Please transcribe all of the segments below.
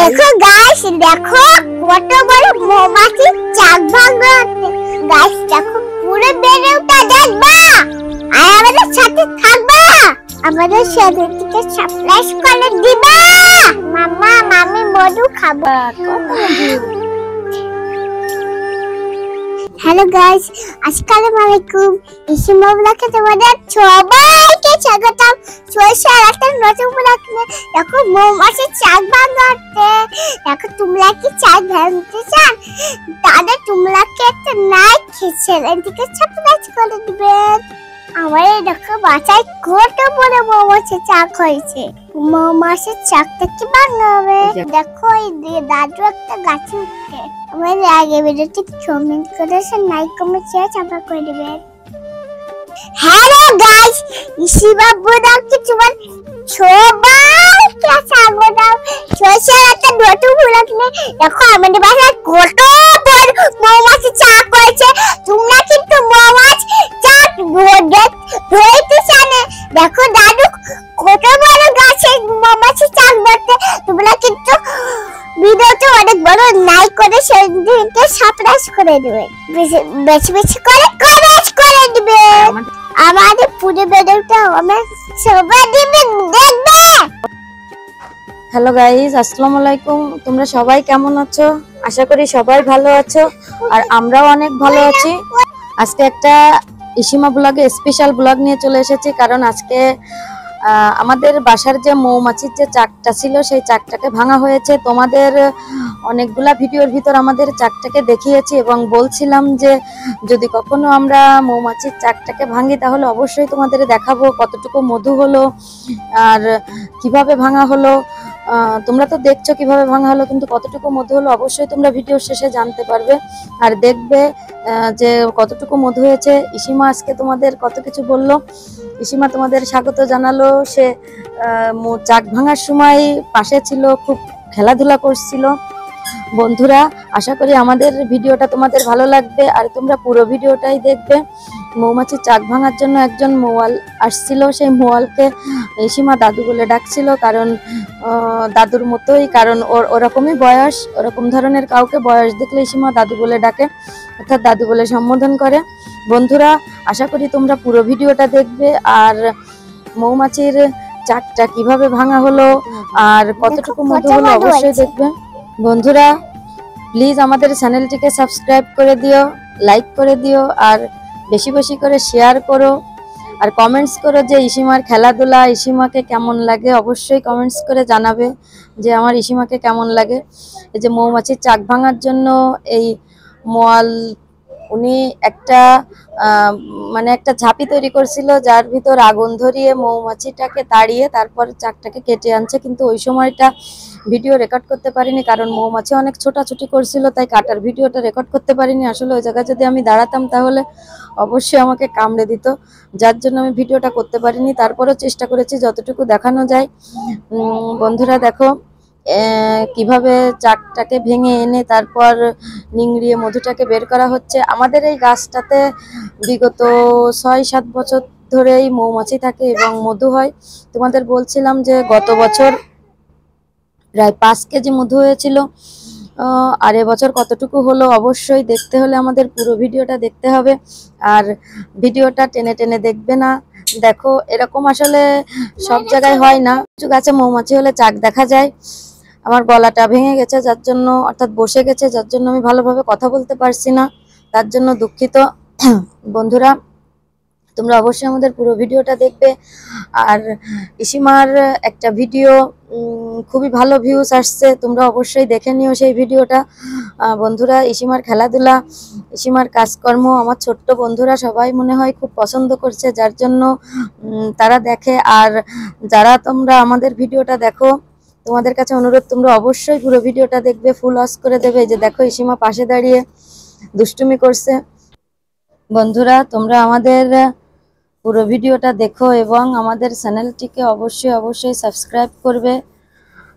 দেখো গাইস, দেখো কত বড় মৌমাছি চাক ভাঙাচ্ছে। গাইস দেখো পুরো বেড়ে উঠা দেখবা, আর আমাদের সাথে থাকবা, আমাদের সাথে থেকে সারপ্রাইজ করে দিবা। মামা মামি মধু খাবো। হ্যালো গাইস, আসসালামু আলাইকুম। ইসিমা ব্লগে তোমাদের সবাইকে স্বাগতম। সরষে একটা নতুন ব্লগ নিয়ে। দেখো মৌমাছি চাক ভাঙাচ্ছে। দেখো তোমরা কি চাক ভাঙতে চান? তাহলে তোমরাকে একটা লাইক চ্যানেলটিকে সাবস্ক্রাইব করে দিবেন। আমার দেখো বাসায় কত বড় মৌমাছি চাক হয়েছে। মৌমাছির চাকটা কি ভাঙাবে? দেখো এই দাদু একটা গাছে উঠছে। আমার আগে ভিডিওটি কমেন্ট করে লাইক কমেন্ট শেয়ার সাবস্ক্রাইব করে দিবেন। হ্যালো গাইস, ইসিমা ব্লগে তোমার সবাইকে স্বাগতম। সরষে একটা নতুন ব্লগ নিয়ে। দেখো আমাদের বাসায় কত বড় মৌমাছি চাক হয়েছে। তোমরা কিন্তু মৌমাছি চাক ধরতে জানে। দেখো দাদু কত বড় গাছে মৌমাছি চাক ধরতে। তোমরা কিন্তু ভিডিওতে অনেক বড় লাইক করে সেদিকে সাবস্ক্রাইব করে দিবেন। বেশি বেশি করে কমেন্ট করে দিবেন। আমাদের পুরো ভিডিওটা আমরা সবাই দিবেন দেখবে। হ্যালো গাইস, আসসালামু আলাইকুম। তোমরা সবাই কেমন আছো? আশা করি সবাই ভালো আছো, আর আমরাও অনেক ভালো আছি। আজকে একটা ইসিমা ব্লগে স্পেশাল ব্লগ নিয়ে চলে এসেছি, কারণ আজকে আমাদের বাসার যে মৌমাছির যে চাকটা ছিল সেই চাকটাকে ভাঙা হয়েছে। তোমাদের অনেকগুলা ভিডিওর ভিতর আমাদের চাকটাকে দেখিয়েছি এবং বলছিলাম যে যদি কখনো আমরা মৌমাছির চাকটাকে ভাঙি তাহলে অবশ্যই তোমাদের দেখাবো কতটুকু মধু হলো আর কিভাবে ভাঙা হলো। তোমরা তো দেখছো কিভাবে ভাঙা হলো, কিন্তু কতটুকু মধু হলো অবশ্যই তোমরা ভিডিও শেষে জানতে পারবে আর দেখবে যে কতটুকু মধু হয়েছে। ইসিমা আজকে তোমাদের কত কিছু বললো। ইসিমা তোমাদের স্বাগত জানালো। সে চাক ভাঙার সময় পাশে ছিল, খুব খেলাধুলা করছিল। বন্ধুরা, আশা করি আমাদের ভিডিওটা তোমাদের ভালো লাগবে আর তোমরা পুরো ভিডিওটাই দেখবে। মৌমাছি চাক ভাঙার জন্য একজন মৌয়াল আসছিল। সেই মৌয়ালকে ইসিমা দাদু বলে ডাকছিল, কারণ দাদুর মতোই, কারণ ওরকমই বয়স, ওরকম ধরনের কাউকে বয়স দেখলে ইসিমা দাদু বলে ডাকে, অর্থাৎ দাদু বলে সম্বোধন করে। বন্ধুরা, আশা করি তোমরা পুরো ভিডিওটা দেখবে আর মৌমাছির চাকটা কিভাবে ভাঙা হলো আর কতটুকু মধু হলো অবশ্যই দেখবে। বন্ধুরা, প্লিজ আমাদের চ্যানেলটিকে সাবস্ক্রাইব করে দিও, লাইক করে দিও আর বেশি বেশি করে শেয়ার করো আর কমেন্টস করো যে ইসিমার খেলাধুলা ইসিমাকে কেমন লাগে। অবশ্যই কমেন্টস করে জানাবে যে আমার ইসিমাকে কেমন লাগে। এই যে মৌমাছির চাক ভাঙার জন্য এই মোয়াল উনি একটা একটা ঝাঁপি তৈরি করছিল, যার ভিতর আগুন ধরিয়ে মৌমাছিটাকে তাড়িয়ে তারপর চাকটাকে কেটে আনছে। কিন্তু ওই সময়টা ভিডিও রেকর্ড করতে পারিনি, কারণ মৌমাছি অনেক ছোটাছুটি করছিল, তাই কাটার ভিডিওটা রেকর্ড করতে পারিনি। আসলে ওই জায়গায় যদি আমি দাঁড়াতাম তাহলে অবশ্যই আমাকে কামড়ে দিত, যার জন্য আমি ভিডিওটা করতে পারিনি। তারপরেও চেষ্টা করেছি যতটুকু দেখানো যায়। বন্ধুরা দেখো কিভাবে চাকটাকে ভেঙে এনে তারপর নিংড়িয়ে মধুটাকে বের করা হচ্ছে। আমাদের এই গাছটাতে বিগত 6-7 বছর ধরেই মৌমাছি থাকে এবং মধু হয়। তোমাদের বলছিলাম যে গত বছর প্রায় 5 কেজি মধু হয়েছিল, আর এবছর কতটুকু হলো অবশ্যই দেখতে হলে আমাদের পুরো ভিডিওটা দেখতে হবে আর ভিডিওটা টেনে টেনে দেখবে না। দেখো এরকম আসলে সব জায়গায় হয় না, কিছু গাছে মৌমাছি হলে চাক দেখা যায়। আমার গলাটা ভেঙে গেছে যার জন্য, অর্থাৎ বসে গেছে যার জন্য আমি ভালোভাবে কথা বলতে পারছি না, তার জন্য দুঃখিত। বন্ধুরা, তোমরা অবশ্যই আমাদের পুরো ভিডিওটা দেখবে আর ইসিমার একটা ভিডিও খুবই ভালো ভিউজ আসছে, তোমরা অবশ্যই দেখে নিও সেই ভিডিওটা। বন্ধুরা, ইসিমার খেলাধুলা ইসিমার কাজকর্ম আমার ছোট্ট বন্ধুরা সবাই মনে হয় খুব পছন্দ করছে, যার জন্য তারা দেখে। আর যারা তোমরা আমাদের ভিডিওটা দেখো, তোমাদের কাছে অনুরোধ তোমরা অবশ্যই পুরো ভিডিওটা দেখবে, ফুল ওয়াচ করে দেবে। যে দেখো ইসিমা পাশে দাঁড়িয়ে দুষ্টুমি করছে। বন্ধুরা, তোমরা আমাদের পুরো ভিডিওটা দেখো এবং আমাদের চ্যানেলটিকে অবশ্যই সাবস্ক্রাইব করবে।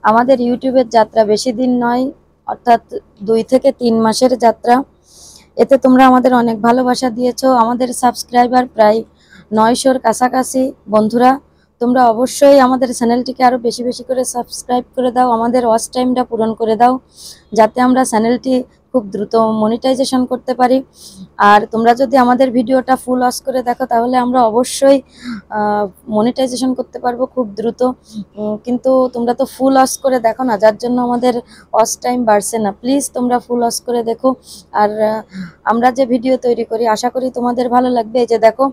আমাদের ইউটিউবের যাত্রা বেশি দিন নয়, অর্থাৎ 2 থেকে 3 মাসের যাত্রা। এতে তোমরা আমাদের অনেক ভালোবাসা দিয়েছো। আমাদের সাবস্ক্রাইবার প্রায় 900-র কাছাকাছি। বন্ধুরা, তোমরা অবশ্যই আমাদের চ্যানেলটিকে আরো বেশি বেশি করে সাবস্ক্রাইব করে দাও, আমাদের ওয়াচ টাইমটা পূরণ করে দাও, যাতে আমরা চ্যানেলটি খুব দ্রুত মনিটাইজেশন করতে পারি। আর তোমরা যদি আমাদের ভিডিওটা ফুল ওয়াচ করে দেখো তাহলে আমরা অবশ্যই মনিটাইজেশন করতে পারবো খুব দ্রুত। কিন্তু তোমরা তো ফুল ওয়াচ করে দেখো না, যার জন্য আমাদের ওয়াচ টাইম বাড়ছে না। প্লিজ তোমরা ফুল ওয়াচ করে দেখো। আর আমরা যে ভিডিও তৈরি করি আশা করি তোমাদের ভালো লাগবে। এই যে দেখো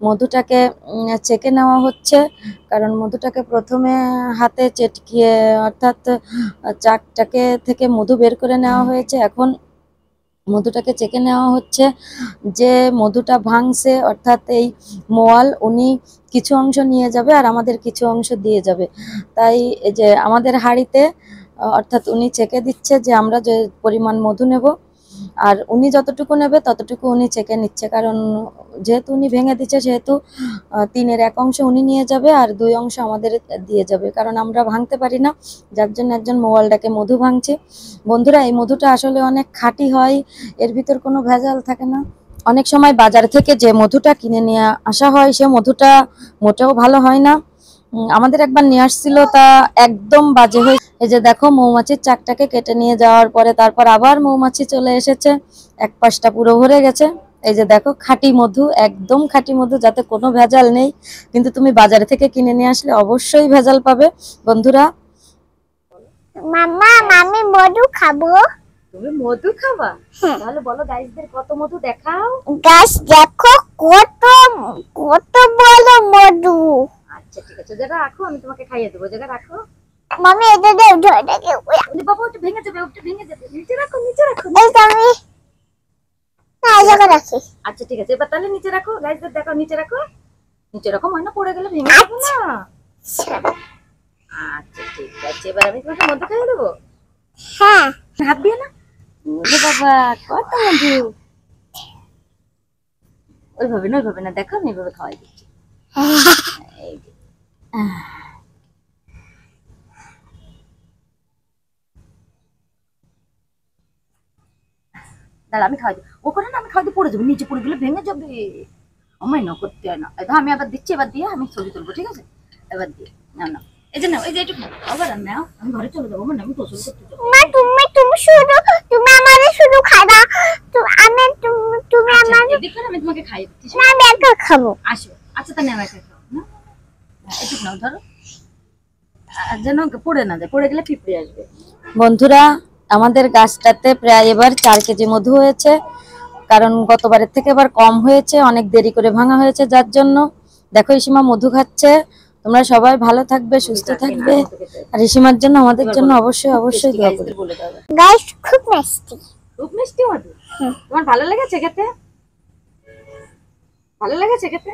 মধুটাকে চেকে নেওয়া হচ্ছে, কারণ মধুটাকে প্রথমে হাতে চেটকিয়ে অর্থাৎ চাকটাকে থেকে মধু বের করে নেওয়া হয়েছে। এখন মধুটাকে চেকে নেওয়া হচ্ছে। যে মধুটা ভাঙছে অর্থাৎ এই মোয়াল, উনি কিছু অংশ নিয়ে যাবে আর আমাদের কিছু অংশ দিয়ে যাবে। তাই এই যে আমাদের হাঁড়িতে অর্থাৎ উনি চেকে দিচ্ছে যে আমরা যে পরিমাণ মধু নেব, আর উনি যতটুকু নেবে ততটুকু উনি চেকে নিচ্ছে। কারণ যেহেতু উনি ভেঙে দিচ্ছে সেহেতু 3/1 অংশ উনি নিয়ে যাবে আর 2 অংশ আমাদের দিয়ে যাবে, কারণ আমরা ভাঙতে পারি না, যার জন্য একজন মোবাইলটাকে মধু ভাঙছে। বন্ধুরা, এই মধুটা আসলে অনেক খাঁটি হয়, এর ভিতর কোনো ভেজাল থাকে না। অনেক সময় বাজার থেকে যে মধুটা কিনে নিয়ে আসা হয় সে মধুটা মোটেও ভালো হয় না। আমাদের একবার নিয়ে আসছিল, তা একদম বাজে হয়ে। এই যে দেখো মৌমাছির চাকটাকে কেটে নিয়ে যাওয়ার পরে তারপর আবার মৌমাছি চলে এসেছে, এক পাশটা পুরো ভরে গেছে। এই যে দেখো খাঁটি মধু, একদম খাঁটি মধু, যাতে কোনো ভেজাল নেই। কিন্তু তুমি বাজার থেকে কিনে নিয়ে আসলে অবশ্যই ভেজাল পাবে। বন্ধুরা, মাম্মা আমি মধু খাবো। তুমি মধু খাবা? তাহলে বলো গাইসদের কত মধু দেখাও। গাছ দেখো কত কত বড় মধু। আচ্ছা ঠিক আছে, জায়গা রাখো, আমি তোমাকে খাইয়ে দেবো। জায়গা রাখো। মামি এটা দে ধরে বাবা ওটা ভেঙে যাবে, ওটা ভেঙে যাবে। নিচে রাখো, নিচে রাখো। এই তো আমি না জায়গা রাখি। আচ্ছা ঠিক আছে, এবার তাহলে নিচে রাখো। গাইসদের দেখো, নিচে রাখো, নিচে রাখো, ময়না পড়ে গেলে ভেঙে যাবে না। আচ্ছা ঠিক আছে, এবার আমি তোমাকে মধু খাইয়ে দেবো। হ্যাঁ হাত দিয়ে না। ওরে বাবা কত মধু। ওইভাবে না, ওইভাবে না, দেখো আমি এইভাবে খাওয়াই দিচ্ছি। এই যে। দাঁড়া আমি খাওয়াই দিই। ও করে না, আমি খাওয়াই দিয়ে পড়ে যাবে, নিচে পড়ে গেলে ভেঙে যাবে। আমায় না করতে হয় না। এটা আমি আবার দিচ্ছি, এবার দিয়ে আমি ছবি তুলবো, ঠিক আছে? এবার দিয়ে নাও নাও, এই যে নাও, এই যে একটু আবার নাও, আমি ঘরে চলে যাবো। মানে আমি গোসল করতে যাবো। মা তুমি শুধু তুমি আমারে শুধু খাবা। আমি তুমি আমারে এদিক করে আমি তোমাকে খাইয়ে দিচ্ছি। না আমি একা খাবো। আসো। আচ্ছা তাহলে আমি একা খাবো না। একটু নাও, ধরো, যেন পড়ে না যায়, পড়ে গেলে পিঁপড়ে আসবে। বন্ধুরা, আমাদের গাছটাতে প্রায় এবার 4 কেজি মধু হয়েছে, কারণ গতবারের থেকে এবার কম হয়েছে, অনেক দেরি করে ভাঙা হয়েছে, যার জন্য। দেখো ইসিমা মধু খাচ্ছে। তোমরা সবাই ভালো থাকবে, সুস্থ থাকবে, আর ইসিমার জন্য আমাদের জন্য অবশ্যই অবশ্যই দোয়া করবে। গাছ খুব মিষ্টি। খুব মিষ্টি মধু। তোমার ভালো লেগেছে খেতে? ভালো লেগেছে খেতে?